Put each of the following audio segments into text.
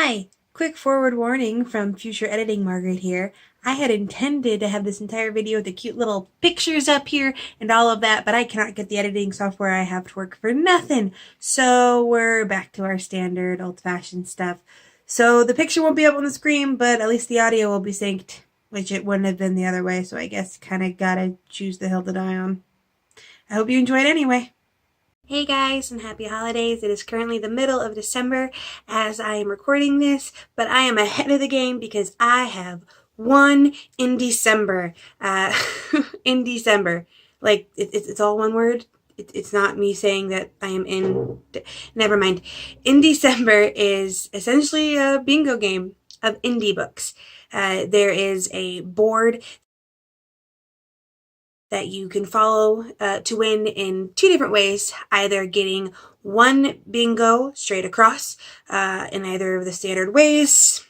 Hi! Quick forward warning from future editing Margaret here. I had intended to have this entire video with the cute little pictures up here and all of that, but I cannot get the editing software I have to work for nothing. So we're back to our standard old-fashioned stuff. So the picture won't be up on the screen, but at least the audio will be synced, which it wouldn't have been the other way, so I guess kinda gotta choose the hill to die on. I hope you enjoyed anyway. Hey guys, and happy holidays. It is currently the middle of December as I am recording this, but I am ahead of the game because I have won in December. In December. Like, it's all one word. It's not me saying that I am in... Never mind. Indecember is essentially a bingo game of indie books. There is a board that you can follow to win in two different ways, either getting one bingo straight across in either of the standard ways,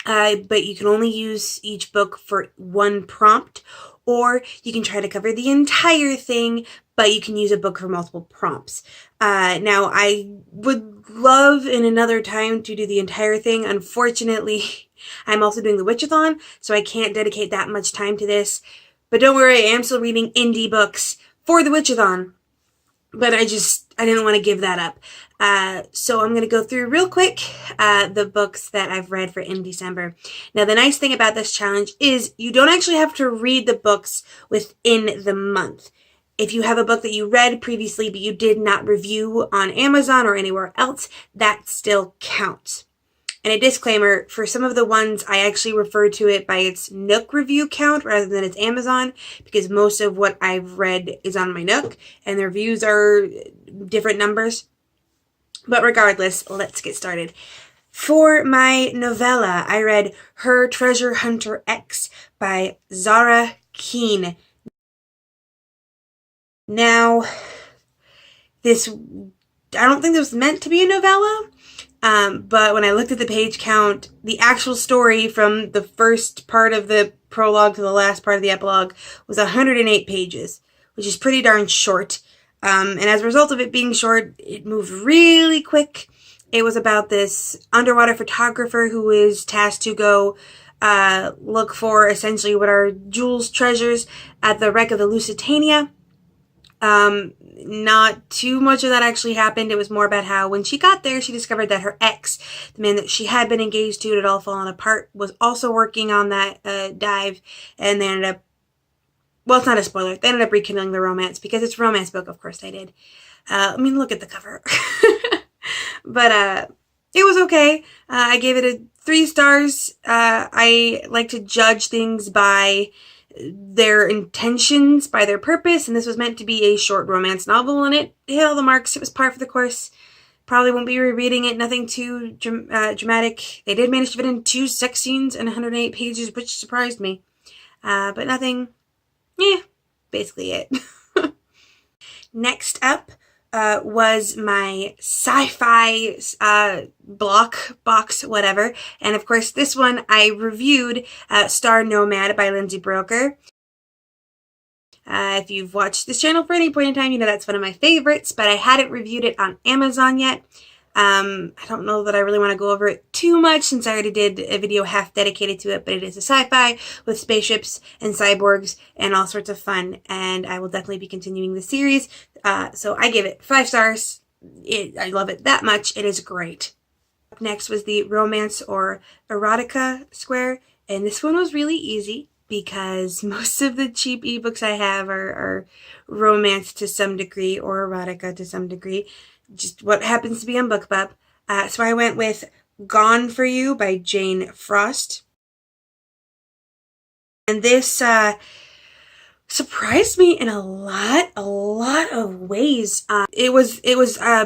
but you can only use each book for one prompt, or you can try to cover the entire thing, but you can use a book for multiple prompts. Now, I would love in another time to do the entire thing. Unfortunately, I'm also doing the Witchathon, so I can't dedicate that much time to this. But don't worry, I am still reading indie books for the Witchathon. But I didn't want to give that up. So I'm going to go through real quick the books that I've read for Indecember. Now, the nice thing about this challenge is you don't actually have to read the books within the month. If you have a book that you read previously but you did not review on Amazon or anywhere else, that still counts. And a disclaimer, for some of the ones, I actually refer to it by its Nook review count rather than its Amazon, because most of what I've read is on my Nook, and the reviews are different numbers. But regardless, let's get started. For my novella, I read Her Treasure Hunter X by Zara Keene. Now, I don't think this was meant to be a novella. But when I looked at the page count, the actual story from the first part of the prologue to the last part of the epilogue was 108 pages, which is pretty darn short. And as a result of it being short, it moved really quick. It was about this underwater photographer who is tasked to go look for essentially what are Jules' treasures at the wreck of the Lusitania. Not too much of that actually happened. It was more about how when she got there, she discovered that her ex, the man that she had been engaged to, it had all fallen apart, was also working on that dive, and they ended up, well, it's not a spoiler, they ended up rekindling the romance, because it's a romance book, of course they did. I mean, look at the cover. But, it was okay. I gave it 3 stars. I like to judge things by their intentions, by their purpose, and this was meant to be a short romance novel, and it hit all the marks. It was par for the course. Probably won't be rereading it. Nothing too dramatic. They did manage to fit in 2 sex scenes and 108 pages, which surprised me. But nothing, basically it. Next up was my sci-fi box, whatever. And of course, this one I reviewed, Star Nomad by Lindsay Broker. If you've watched this channel for any point in time, you know that's one of my favorites, but I hadn't reviewed it on Amazon yet. I don't know that I really want to go over it too much since I already did a video half dedicated to it, but it is a sci-fi with spaceships and cyborgs and all sorts of fun, and I will definitely be continuing the series. So I give it 5 stars. I love it that much. It is great. Up next was the romance or erotica square, and this one was really easy because most of the cheap ebooks I have are romance to some degree or erotica to some degree. Just what happens to be on BookBub. So I went with Gone For You by Jane Frost. And this surprised me in a lot of ways. It was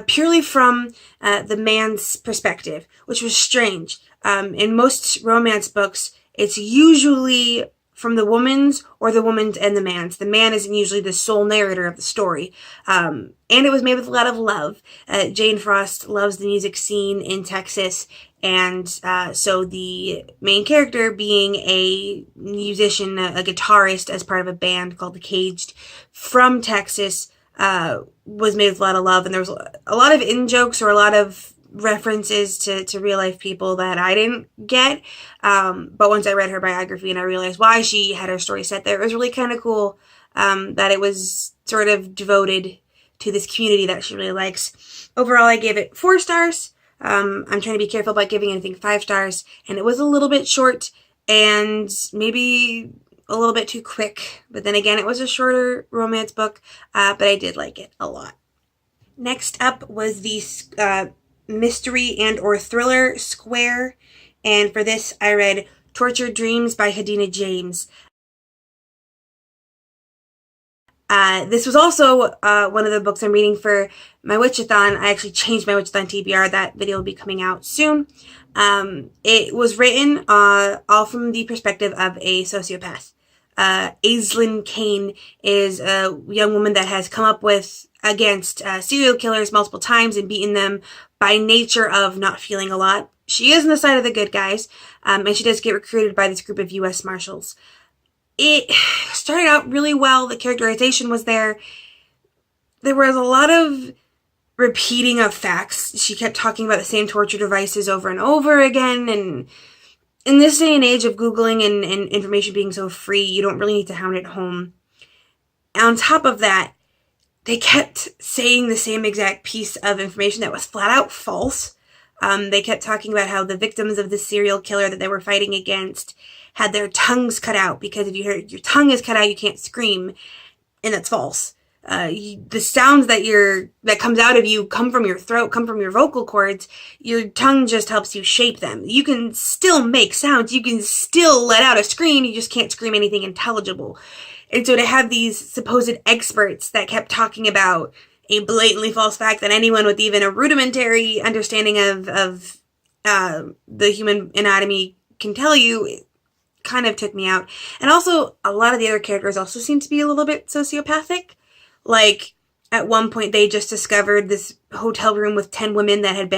purely from the man's perspective, which was strange. In most romance books, it's usually from the woman's or the woman's and the man's. The man isn't usually the sole narrator of the story. And it was made with a lot of love. Jane Frost loves the music scene in Texas, and so the main character, being a musician, a guitarist as part of a band called The Caged from Texas, was made with a lot of love, and there was a lot of in-jokes or a lot of references to real life people that I didn't get. But once I read her biography and I realized why she had her story set there, it was really kind of cool that it was sort of devoted to this community that she really likes. Overall, I gave it 4 stars. I'm trying to be careful about giving anything 5 stars, and it was a little bit short and maybe a little bit too quick. But then again, it was a shorter romance book, but I did like it a lot. Next up was the mystery and or thriller Square, and for this I read Tortured Dreams by Hadina James. This was also one of the books I'm reading for my Witchathon. I actually changed my Witchathon TBR. That video will be coming out soon. It was written all from the perspective of a sociopath. Aislinn Kane is a young woman that has come up with against serial killers multiple times and beaten them by nature of not feeling a lot. She is on the side of the good guys, and she does get recruited by this group of U.S. Marshals. It started out really well. The characterization was there. There was a lot of repeating of facts. She kept talking about the same torture devices over and over again. And in this day and age of Googling and information being so free, you don't really need to hound it home. And on top of that, they kept saying the same exact piece of information that was flat out false. They kept talking about how the victims of the serial killer that they were fighting against had their tongues cut out, because if your tongue is cut out, you can't scream, and that's false. The sounds that comes out of you come from your throat, come from your vocal cords. Your tongue just helps you shape them. You can still make sounds. You can still let out a scream. You just can't scream anything intelligible. And so to have these supposed experts that kept talking about a blatantly false fact that anyone with even a rudimentary understanding of the human anatomy can tell you, kind of took me out. And also, a lot of the other characters also seem to be a little bit sociopathic. Like, at one point, they just discovered this hotel room with 10 women that had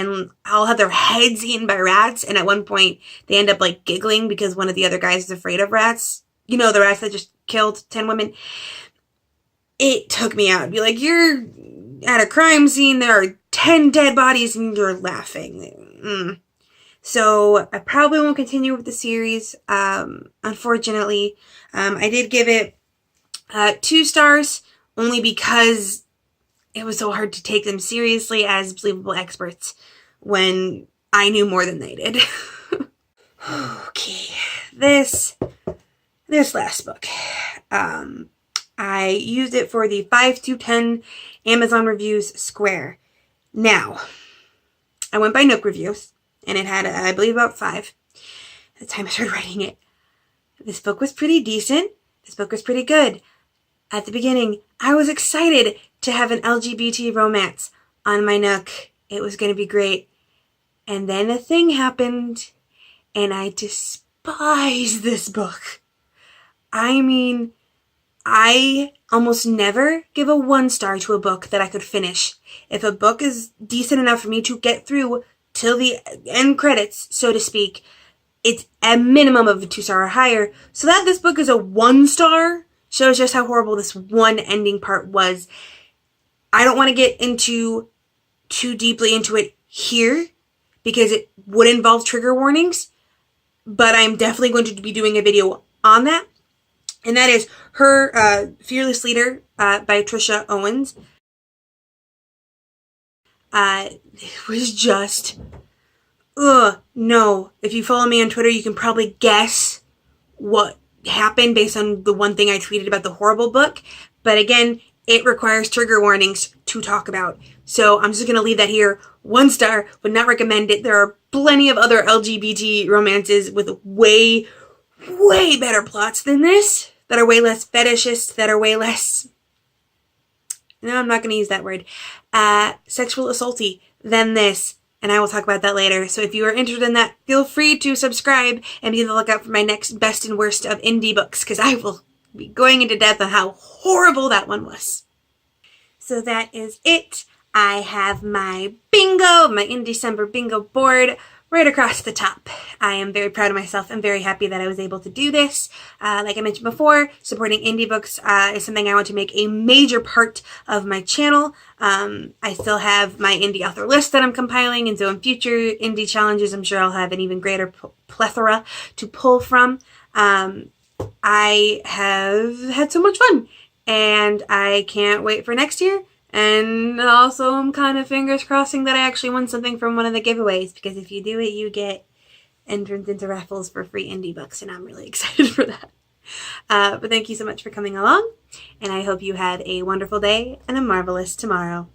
all had their heads eaten by rats, and at one point, they end up, like, giggling because one of the other guys is afraid of rats. You know, the rats that just killed 10 women. It took me out. It'd be like, you're at a crime scene, there are 10 dead bodies, and you're laughing. So I probably won't continue with the series, unfortunately. I did give it 2 stars, only because it was so hard to take them seriously as believable experts when I knew more than they did. Okay, this last book. I used it for the 5 to 10 Amazon reviews Square. Now, I went by Nook reviews, and it had, I believe, about 5 at the time I started writing it. This book was pretty decent. This book was pretty good. At the beginning, I was excited to have an LGBT romance on my Nook. It was going to be great. And then a thing happened, and I despise this book. I mean, I almost never give a 1 star to a book that I could finish. If a book is decent enough for me to get through till the end credits, so to speak, it's a minimum of a 2 star or higher. So that this book is a 1 star shows just how horrible this one ending part was. I don't want to get too deeply into it here because it would involve trigger warnings, but I'm definitely going to be doing a video on that. And that is her Fearless Leader by Trisha Owens. It was just, no. If you follow me on Twitter, you can probably guess what happened based on the one thing I tweeted about the horrible book. But again, it requires trigger warnings to talk about. So I'm just going to leave that here. 1 star, would not recommend it. There are plenty of other LGBT romances with way better plots than this, that are way less fetishist, that are way less, no, I'm not going to use that word, sexual assaulty than this. And I will talk about that later. So if you are interested in that, feel free to subscribe and be on the lookout for my next best and worst of indie books, because I will be going into depth on how horrible that one was. So that is it. I have my bingo, my Indiecember bingo board right across the top. I am very proud of myself and very happy that I was able to do this. Like I mentioned before, supporting indie books is something I want to make a major part of my channel. I still have my indie author list that I'm compiling, and so in future indie challenges, I'm sure I'll have an even greater plethora to pull from. I have had so much fun, and I can't wait for next year. And also, I'm kind of fingers crossing that I actually won something from one of the giveaways, because if you do it, you get entrance into raffles for free indie books, and I'm really excited for that. But thank you so much for coming along, and I hope you had a wonderful day and a marvelous tomorrow.